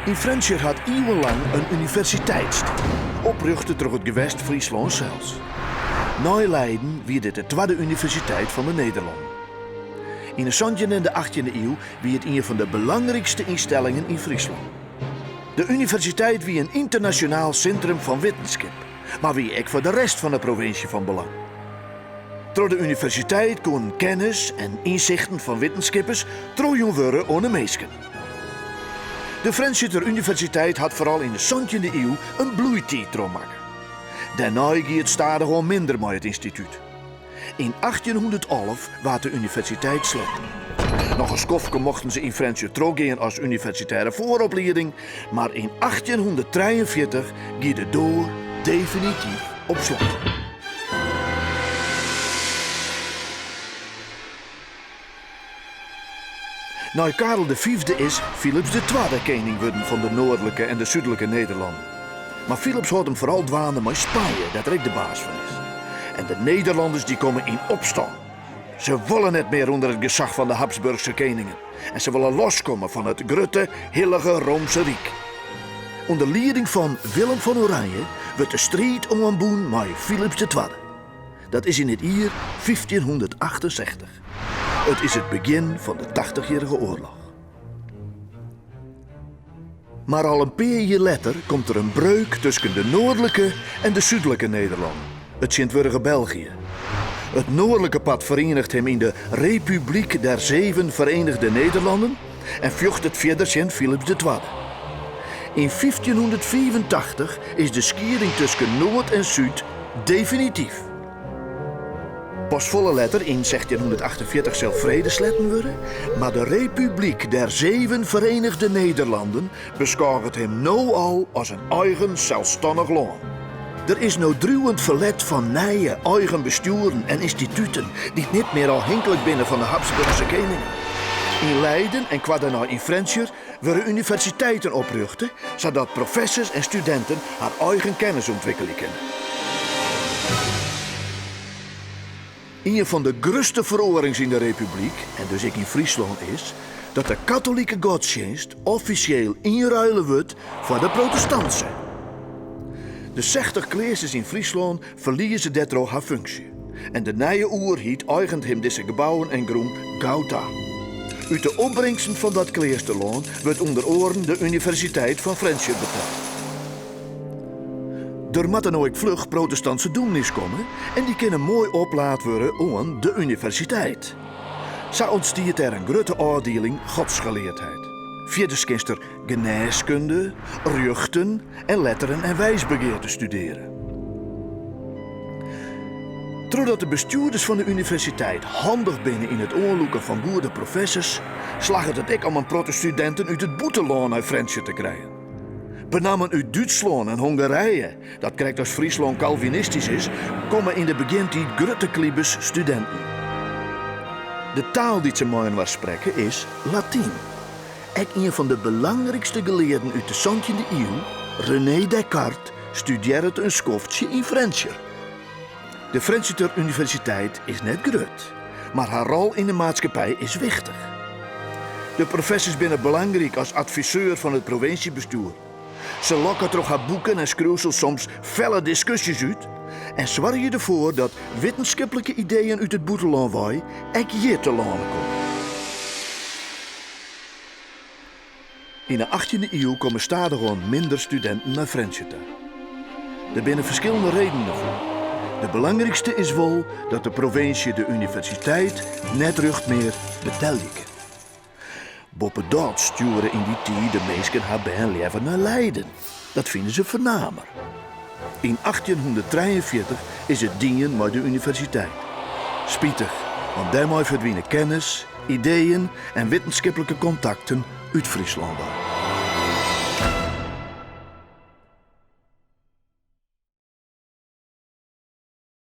In Friesland had eeuwenlang een universiteit, oprichten door het gewest Friesland zelfs. Na Leiden wie dit de tweede universiteit van de Nederlanden. In de 17e en de 18e eeuw wie het een van de belangrijkste instellingen in Friesland. De universiteit wie een internationaal centrum van wetenschap, maar wie ook voor de rest van de provincie van belang. Door de universiteit kon kennis en inzichten van wetenschappers trooien worden aan de meesten. De Friesland Universiteit had vooral in de 17e eeuw een bloeitijd doormaken. Daarna ging het stadig al minder met het instituut. In 1811 werd de universiteit sluiten. Nog een skofke mochten ze in Friesland teruggaan als universitaire vooropleiding, maar in 1843 ging de deur definitief op slot. Na Karel V is Philips II koning geworden van de noordelijke en de zuidelijke Nederlanden. Maar Philips had hem vooral dwaande met Spanje, dat er ook de baas van is. En de Nederlanders die komen in opstand. Ze willen niet meer onder het gezag van de Habsburgse koningen. En ze willen loskomen van het grote, heilige Roomse Rijk. Onder leiding van Willem van Oranje wordt de strijd omgeboen met Philips II. Dat is in het jaar 1568. Het is het begin van de 80-jarige oorlog. Maar al een paar jaar later komt er een breuk tussen de noordelijke en de zuidelijke Nederlanden, het Sint-Wurge België. Het noordelijke pad verenigt hem in de Republiek der Zeven Verenigde Nederlanden en vjocht het verder Sint Philips II. In 1585 is de scheiding tussen Noord en Zuid definitief. Pas volle letter in 1648 zal vrede sletten worden, maar de Republiek der Zeven Verenigde Nederlanden beschouwt hem nu al als een eigen zelfstandig land. Er is noodruwend verlet van nieuwe eigen besturen en instituten die niet meer afhankelijk binnen van de Habsburgse koningen. In Leiden en qua daarna in Friesland worden universiteiten oprichten, zodat professors en studenten haar eigen kennis ontwikkelen kunnen. Een van de grootste veroorings in de Republiek, en dus ook in Friesland, is dat de katholieke godsdienst officieel inruilen wordt voor de protestantse. De 60 kleesters in Friesland verliezen daardoor haar functie. En de nieuwe oerhiet eigent hem deze gebouwen en groen Gauta. Uit de opbrengsten van dat kleesterland wordt onder oren de Universiteit van Friesland betaald. Er moet dan ook vlug protestantse doemnis komen en die kunnen mooi oplaad worden aan de universiteit. Zo ontstiert er een grote afdeling godsgeleerdheid. Verder kinst er geneeskunde, rechten en letteren en wijsbegeer te studeren. Doordat de bestuurders van de universiteit handig binnen in het oorloeken van goede professors, slagen het ook om een protestudenten uit het boeteland naar Friesland te krijgen. Benamen uit Duitsland en Hongarije, dat krijgt als Friesland Calvinistisch is, komen in de begintijd grote klibes studenten. De taal die ze mogen was spreken is Latijn. Ook een van de belangrijkste geleerden uit de 17e eeuw, René Descartes, studeerde een schoftje in Friesland. De Friesland Universiteit is net groot, maar haar rol in de maatschappij is wichtig. De professors zijn belangrijk als adviseur van het provinciebestuur. Ze lokken door haar boeken en schreeuwsel soms felle discussies uit en zorgen ervoor dat wetenschappelijke ideeën uit het boeteland ook hier te landen komen. In de 18e eeuw komen stadig gewoon minder studenten naar Friesland. Er zijn verschillende redenen voor. De belangrijkste is wel dat de provincie de universiteit net terug meer betalen kan. Boppen dat sturen in die tijd de meesten haar been leven naar Leiden. Dat vinden ze vernamer. In 1843 is het dienen met de universiteit. Spietig, want daarmee verdwijnen kennis, ideeën en wetenschappelijke contacten uit Friesland.